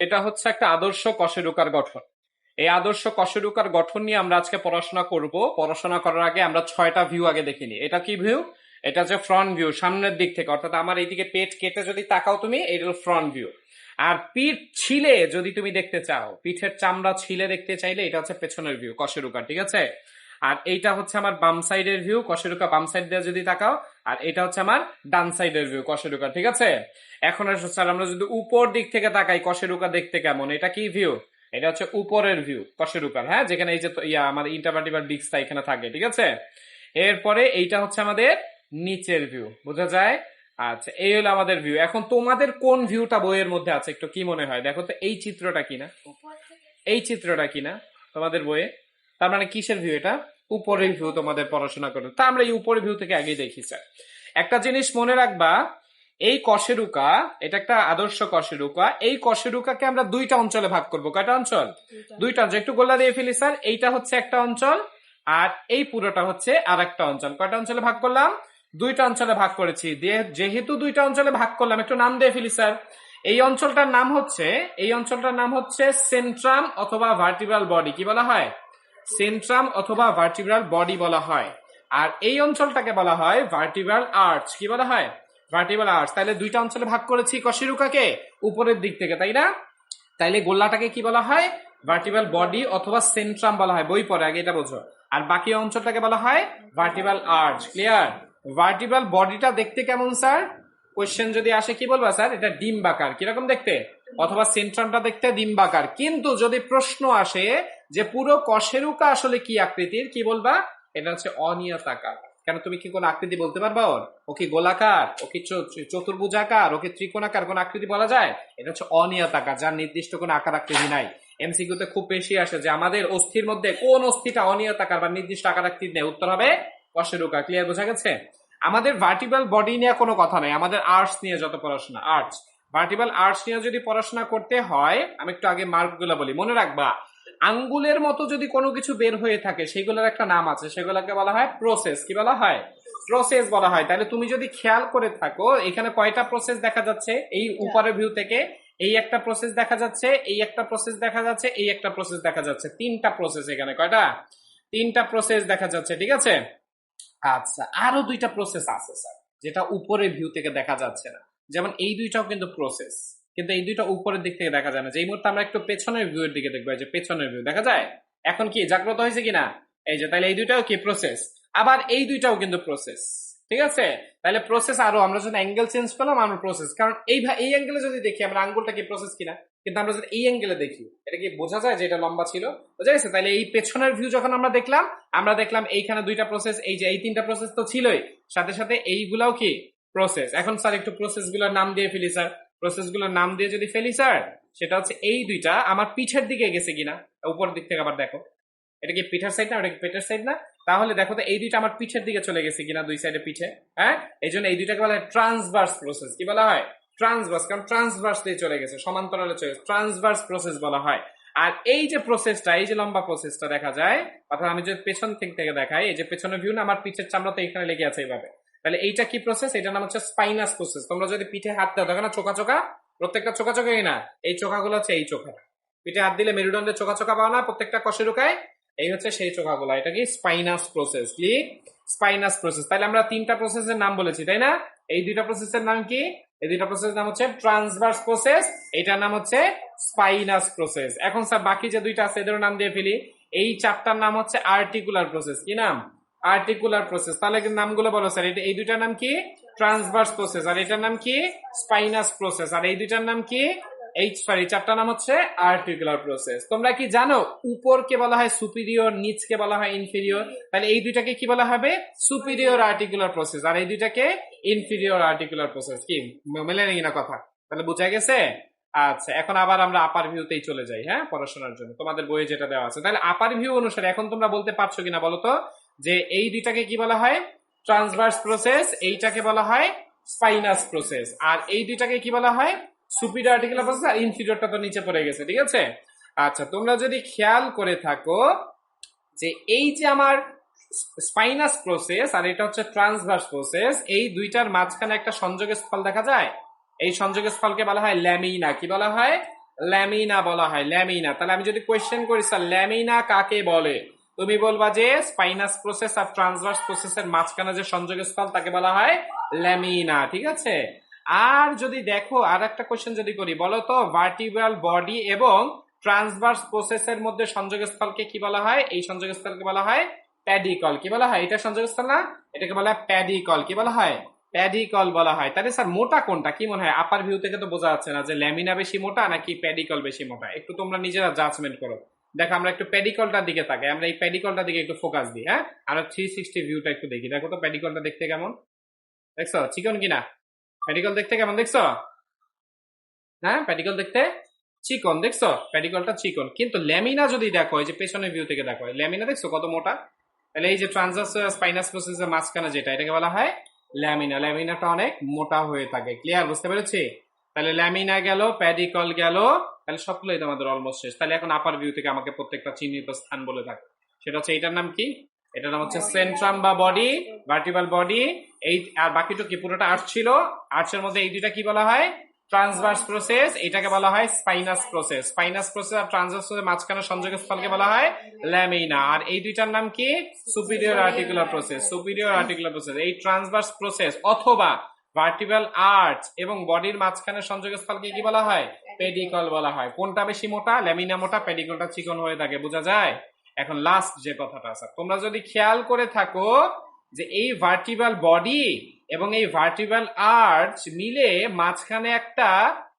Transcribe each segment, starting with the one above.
এটা হচ্ছে একটা আদর্শ কশেরুকার গঠন। এই আদর্শ কশেরুকার গঠন নিয়ে আমরা আজকে পড়াশোনা করব। পড়াশোনা করার আগে আমরা 6টা ভিউ আগে দেখে নিই। এটা কি ভিউ? এটা হচ্ছে ফ্রন্ট ভিউ, সামনের দিক থেকে, অর্থাৎ আমার এইদিকে পেট কেটে যদি তাকাও তুমি, এটা হলো ফ্রন্ট ভিউ। আর পিঠ ছিলে যদি তুমি দেখতে চাও, পিঠের চামড়া ছিলে দেখতে চাইলে এটা হচ্ছে পেছনের ভিউ, কশেরুকা। ঠিক আছে? আর এইটা হচ্ছে আমার বাম সাইডের ভিউ, কশেরুকা বাম সাইড দিয়ে যদি তাকাও। আর এটা হচ্ছে আমার ডান সাইডের ভিউ, কশেরুকা। ঠিক আছে? এখন আসলে স্যার আমরা যদি উপর দিক থেকে তাকাই কশেরুকা দেখতে কেমন, এটা কি ভিউ? এটা হচ্ছে উপরের ভিউ কশেরুকার, হ্যাঁ, যেখানে এই যে আমার ইন্টারভার্টিব্রাল ডিস্কটা এখানে থাকে। ঠিক আছে? এরপরে এইটা হচ্ছে আমাদের নিচের ভিউ, বোঝা যায়? আচ্ছা, এই হলো আমাদের ভিউ। এখন তোমাদের কোন ভিউটা বইয়ের মধ্যে আছে একটু কি মনে হয় দেখো তো? এই চিত্রটা কিনা, এই চিত্রটা কিনা তোমাদের বইয়ে? তার মানে কিসের ভিউ এটা? উপরের ভিউ তোমাদের পড়াশোনা করো। তা আমরা এই উপরের ভিউ থেকে আগেই দেখি স্যার। একটা জিনিস মনে রাখবা, এই কশেরুকা, এটা একটা আদর্শ কশেরুকা। এই কশেরুকাকে আমরা দুইটা অঞ্চলে ভাগ করব। কয়টা অঞ্চল? দুইটা অঞ্চল। একটু গোল্লা দিয়ে ফেলি স্যার। এইটা হচ্ছে একটা অঞ্চল, আর এই পুরোটা হচ্ছে আর একটা অঞ্চল। কয়টা অঞ্চলে ভাগ করলাম? দুইটা অঞ্চলে ভাগ করেছি। দিয়ে যেহেতু দুইটা অঞ্চলে ভাগ করলাম, একটু নাম দিয়ে ফেলি স্যার। এই অঞ্চলটার নাম হচ্ছে, এই অঞ্চলটার নাম হচ্ছে সেন্ট্রাম অথবা ভার্টিব্রাল বডি। কি বলা হয়? সেন্ট্রাম অথবা ভার্টিব্রাল বডি বলা হয়। আর এই অঞ্চলটাকে বলা হয় ভার্টিব্রাল আর্চ। কি বলা হয়? Vertebral arch. তাহলে দুইটা অঞ্চলে ভাগ করেছি কশেরুকাকে উপরের দিক থেকে, তাই না? তাইলে গোল্লাটাকে কি বলা হয়? ভার্টিব্রাল বডি অথবা সেন্ট্রাম বলা হয়। বই পড়ে আগে এটা বোঝো। আর বাকি অঞ্চলটাকে বলা হয় ভার্টিব্রাল আর্চ। ক্লিয়ার? ভার্টিব্রাল বডিটা দেখতে কেমন স্যার? কোশ্চেন যদি আসে কি বলবা স্যার? এটা ডিম্বাকার। কিরকম দেখতে? অথবা সেন্ট্রামটা দেখতে ডিম্বাকার। কিন্তু যদি প্রশ্ন আসে যে পুরো কশেরুকা আসলে কি আকৃতির, কি বলবা? এটা হচ্ছে অনিয়তাকার। কেন, তুমি কি কোন আকৃতি বলতে পারবা ওর? ও কি গোলাকার, ও কি চতুর্ভুজাকার, ও কি ত্রিকোণাকার, কোন আকৃতি বলা যায়? এটা হচ্ছে অনিয়তাকার, যার নির্দিষ্ট কোন আকার আকৃতি নাই। এমসিকিউতে খুব বেশি আসে যে আমাদের অস্থির মধ্যে কোন অস্থিটা অনিয়তাকার বা নির্দিষ্ট আকার আকৃতি নেই। উত্তর হবে কশেরুকা। ক্লিয়ার? বোঝা গেছে? আমাদের ভার্টিব্রাল বডি নিয়ে কোনো কথা নাই, আমাদের আর্টস নিয়ে যত পড়াশোনা, আর্টস ভার্টিব্রাল আর্টস নিয়ে যদি পড়াশোনা করতে হয়, আমি একটু আগে মার্কগুলো বলি, মনে রাখবা। আঙ্গুলের মতো যদি কোনো কিছু বের হয়ে থাকে সেগুলোর একটা নাম আছে, সেগুলোকে বলা হয় প্রসেস। কি বলা হয়? প্রসেস বলা হয়। তাহলে তুমি যদি খেয়াল করে থাকো, এখানে কয়টা প্রসেস দেখা যাচ্ছে এই উপরের ভিউ থেকে? এই একটা প্রসেস দেখা যাচ্ছে, এই একটা প্রসেস দেখা যাচ্ছে, এই একটা প্রসেস দেখা যাচ্ছে। তিনটা প্রসেস এখানে। কয়টা? তিনটা প্রসেস দেখা যাচ্ছে। ঠিক আছে? আচ্ছা, আরো দুইটা প্রসেস আছে স্যার, যেটা উপরের ভিউ থেকে দেখা যাচ্ছে না। যেমন এই দুইটাও কিন্তু প্রসেস, কিন্তু এই দুইটা উপরের দিক থেকে দেখা যায় না। যে এই মুহূর্তে আমরা একটু পেছনের ভিউ এর দিকে দেখবো, এই যে পেছনের ভিউ দেখা যায়। এখন কি জাগ্রত হয়েছে কিনা? এই যে, তাহলে এই দুইটাও কি প্রসেস? আবার এই দুইটাও কিন্তু প্রসেস। ঠিক আছে? তাহলে প্রসেস আরো, আমরা যদি অ্যাঙ্গেল চেঞ্জ করলাম আমরা প্রসেস, কারণ এই অ্যাঙ্গেলে যদি দেখি আমরা আঙ্গুলটা কি প্রসেস কিনা, কিন্তু আমরা যদি এই অ্যাঙ্গেলে দেখি এটা কি বোঝা যায় যে এটা লম্বা ছিল? বোঝা গেছে? তাহলে এই পেছনের ভিউ যখন আমরা দেখলাম, আমরা দেখলাম এইখানে দুইটা প্রসেস, এই যে এই তিনটা প্রসেস তো ছিলই, সাথে সাথে এইগুলাও কি প্রসেস। এখন স্যার একটু প্রসেস গুলোর নাম দিয়ে ফেলি স্যার। প্রসেস গুলোর নাম দিয়ে যদি ফেলি স্যার, সেটা হচ্ছে এই দুইটা আমার পিঠের দিকে গেছে কিনা, উপরের দিক থেকে আবার দেখো। এটা কি পিঠের সাইড না? ওটা কি পেটের সাইড না? তাহলে দেখো তো এই দুইটা আমার পিঠের দিকে চলে গেছে কিনা, দুই সাইডে পিঠে। হ্যাঁ, এই জন্য এই দুইটাকে বলা হয় ট্রান্সভার্স প্রসেস। কি বলা হয়? ট্রান্সভার্স, কারণ ট্রান্সভার্স দিয়ে চলে গেছে, সমান্তরালে চলে গেছে, ট্রান্সভার্স প্রসেস বলা হয়। আর এই যে প্রসেসটা, এই যে লম্বা প্রসেসটা দেখা যায়, অর্থাৎ আমি যদি পেছন থেকে দেখাই, এই যে পেছনের ভিউ না, আমার পিঠের চামড়া তো এখানে লেগে আছে এইভাবে। তাহলে এইটা কি প্রসেস? এটার নাম হচ্ছে স্পাইনাস প্রসেস। তোমরা যদি পিঠে হাত দাও, দেখো না চোখা চোখা, প্রত্যেকটা চোখা চোখাই না, এই চোখাগুলো হচ্ছে এই চোখা। পিঠে হাত দিলে মেরুদণ্ডের চোখা চোখা পাও না প্রত্যেকটা কশেরুকায়? এই হচ্ছে সেই চোখাগুলা। এটা কি স্পাইনাস প্রসেস। কি স্পাইনাস প্রসেস? তাহলে আমরা তিনটা প্রসেসের নাম বলেছি, তাই না? এই দুইটা প্রসেসের নাম কি? এই দুইটা প্রসেসের নাম হচ্ছে ট্রান্সভার্স প্রসেস, এটার নাম হচ্ছে স্পাইনাস প্রসেস। এখন স্যার বাকি যে দুইটা আছে এদের নাম দিয়ে ফেলি। এই চারটার নাম হচ্ছে আর্টিকুলার প্রসেস। কি নাম? Articular process. তাহলে নামগুলো বলো স্যার। এটা এই দুইটার নাম কি? Transverse process. আর এটার নাম কি? Spinous process. আর এই দুইটার নাম কি? চারটা নাম হচ্ছে আর্টিকুলার প্রসেস। তোমরা কি জানো উপরকে বলা হয় সুপিরিয়র, নিচকে বলা হয় ইনফিরিয়র? তাহলে এই দুইটাকে কি বলা হবে? সুপিরিয়র আর্টিকুলার প্রসেস, আর এই দুইটাকে ইনফিরিয়র আর্টিকুলার প্রসেস। কি মেলে নেই না কথা? তাহলে বোঝা গেছে? আচ্ছা, এখন আবার আমরা আপার ভিউতেই চলে যাই, হ্যাঁ, পড়াশোনার জন্য তোমাদের বইয়ে যেটা দেওয়া আছে। তাহলে আপার ভিউ অনুসারে এখন তোমরা বলতে পারছো কিনা বলো তো, যে এই দুইটাকে কি বলা হয়? Transverse process. এইটাকে বলা হয় স্পাইনাস প্রসেস। আর এই দুইটাকে কি বলা হয়? Superior articular process. আর ইনফিরিয়রটা তো নিচে পড়ে গেছে। ঠিক আছে? আচ্ছা, তোমরা যদি খেয়াল করে থাকো যে এই যে আমার স্পাইনাস প্রসেস আর এটা হচ্ছে ট্রান্সভার্স প্রসেস, এই দুইটার মাঝখানে একটা সংযোগস্থল দেখা যায়। এই সংযোগস্থলকে বলা হয় ল্যামিনা। কি বলা হয়? ল্যামিনা বলা হয়, ল্যামিনা। তাহলে আমি যদি কোয়েশ্চেন করি স্যার ল্যামিনা কাকে বলে, তুমি বলবা যে স্পাইনাস প্রসেস আর ট্রান্সভার্স প্রসেসের মাঝখানে যে সংযোগস্থল তাকে বলা হয় ল্যামিনা, ঠিক আছে। আর যদি দেখো আর একটা কোয়েশ্চেন যদি করি, বলো তো ভার্টিব্রাল বডি এবং ট্রান্সভার্স প্রসেসের মধ্যে সংযোগস্থলকে কি বলা হয়, এই সংযোগস্থলকে বলা হয় প্যাডিকল। কি বলা হয়, এটা সংযোগস্থল না, এটাকে বলা হয় প্যাডিকল। কি বলা হয়, প্যাডিকল বলা হয়। তাহলে স্যার মোটা কোনটা, কি মনে হয় আপার ভিউ থেকে তো বোঝা যাচ্ছে না যে ল্যামিনা বেশি মোটা নাকি প্যাডিকল বেশি মোটা, একটু তোমরা নিজেরা জাজমেন্ট করো। দেখো আমরা একটু প্যাডিকলটার দিকে তাকাই, আমরা এই প্যাডিকলটার দিকে একটু ফোকাস দিই, হ্যাঁ, আমরা 360 ভিউটা একটু দেখি। দেখো তো প্যাডিকলটা দেখতে কেমন, দেখছো চিকন কিনা, প্যাডিকল দেখতে কেমন দেখছো, হ্যাঁ প্যাডিকল দেখতে চিকন, দেখছো প্যাডিকলটা চিকন। কিন্তু ল্যামিনা যদি দেখো, এই যে পেছনের ভিউ থেকে দেখো ল্যামিনা দেখছো কত মোটা। তাহলে এই যে ট্রান্সভার্স স্পাইনাস প্রসেসের মাঝখানে যেটা, এটাকে বলা হয় ল্যামিনা। ল্যামিনাটা অনেক মোটা হয়ে থাকে। ক্লিয়ার, বুঝতে পেরেছি। তাহলে ল্যামিনা গেল, প্যাডিকল গেল, তাহলে সবগুলোই তোমাদের অলমোস্ট শেষ। তাহলে এখন আপার ভিউ থেকে আমাকে প্রত্যেকটা চিহ্নিত স্থান বলে থাকে। সেটা হচ্ছে এইটার নাম কি, এটার নাম হচ্ছে সেন্ট্রাম বা বডি, ভার্টিব্রাল বডি। এই আর বাকিটা কি পুরোটা আর্চ ছিল, আর্চের মধ্যে এই দুইটা কি বলা হয় ট্রান্সভার্স প্রসেস, এটাকে বলা হয় স্পাইনাস প্রসেস। স্পাইনাস প্রসেস আর ট্রান্সভার্স প্রসেস মাঝখানে সংযোগস্থলকে বলা হয় ল্যামিনা। আর এই দুইটার নাম কি, superior articular process, superior articular process. এই ট্রান্সভার্স প্রসেস অথবা ভার্টিব্রাল আর্চ এবং বডির মাঝখানে সংযোগস্থলকে কি বলা হয়, পেডিকল বলা হয়। কোনটা বেশি মোটা, ল্যামিনা মোটা, পেডিকলটা চিকন হয়ে থাকে, বোঝা যায়। এখন লাস্ট যে কথাটা আছে, তোমরা যদি খেয়াল করে থাকো যে এই ভার্টিব্রাল বডি এবং এই ভার্টিব্রাল আর্চ মিলে মাঝখানে একটা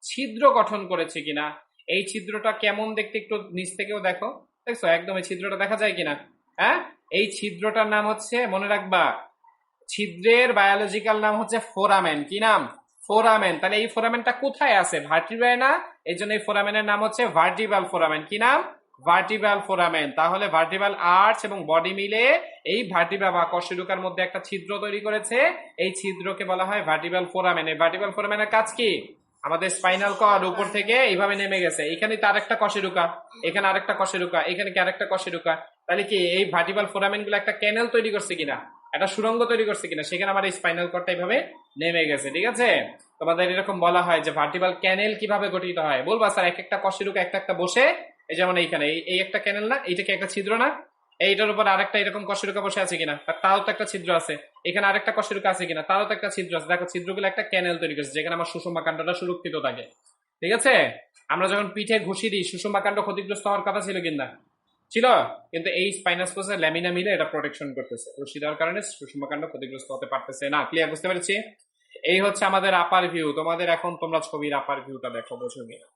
ছিদ্র গঠন করেছে কিনা, এই ছিদ্রটা কেমন দেখতে একটু নিচ থেকেও দেখো, দেখছো একদম এই ছিদ্রটা দেখা যায় কিনা, হ্যাঁ। এই ছিদ্রটার নাম হচ্ছে, মনে রাখবা, ছিদ্রের বায়োলজিক্যাল নাম হচ্ছে ফোরামেন। কি নাম, ফোরামেন। তাহলে এই ফোরামেনটা কোথায় আছে, ভার্টিব্রায় না, এই জন্য এই ফোরামেনের নাম হচ্ছে ভার্টিব্রাল ফোরামেন। কি নাম, ভার্টিব্রাল ফোরামেন। তাহলে ভার্টিব্রাল আর্চ এবং বডি মিলে এই ভার্টিব্রা বা কশেরুকার মধ্যে একটা ছিদ্র তৈরি করেছে, এই ছিদ্রকে বলা হয় ভার্টিব্রাল ফোরামেন। এই ভার্টিব্রাল ফোরামেনের কাজ কি, আমাদের স্পাইনাল কর্ড উপর থেকে এইভাবে নেমে গেছে, এখানে তো আরেকটা কশেরুকা, এখানে আরেকটা কশেরুকা, এখানে কি আরেকটা কশেরুকা। তাহলে কি এই ভার্টিব্রাল ফোরামেন গুলো একটা ক্যানেল তৈরি করছে কিনা, একটা সুড়ঙ্গ তৈরি করছে কিনা, সেখানে আমার এই স্পাইনাল কর্ডটা এইভাবে নেমে গেছে, ঠিক আছে। তোমাদের এরকম বলা হয় যে ভার্টিব্রাল ক্যানেল কিভাবে গঠিত হয়, বলবা স্যার এক একটা কশেরুকা একটা একটা বসে, এই যেমন এইখানে এই একটা ক্যানেল না, এইটা কি একটা ছিদ্র না, এইটার উপর আরেকটা এরকম কশেরুকা বসে আছে কিনা, তারও তো একটা ছিদ্র আছে, এখানে আরেকটা কশেরুকা আছে কিনা, তারও তো একটা ছিদ্র আছে। দেখো ছিদ্রগুলো একটা ক্যানেল তৈরি করছে যেখানে আমার সুষমা কাণ্ডটা সুরক্ষিত থাকে, ঠিক আছে। আমরা যখন পিঠে ঘুষি দিই সুষমা কাণ্ড ক্ষতিগ্রস্ত হওয়ার কথা ছিল কিনা, ছিল, কিন্তু এই স্পাইনাস প্রসেস ল্যামিনা মিলে এটা প্রোটেকশন করতেছে, রশ্মি দেওয়ার কারণে সুষমা কাণ্ড ক্ষতিগ্রস্ত হতে পারতেছে না। ক্লিয়ার, বুঝতে পেরেছি। এই হচ্ছে আমাদের আপার ভিউ। তোমাদের এখন তোমরা ছবির আপার ভিউটা দেখো, বোঝো কিনা।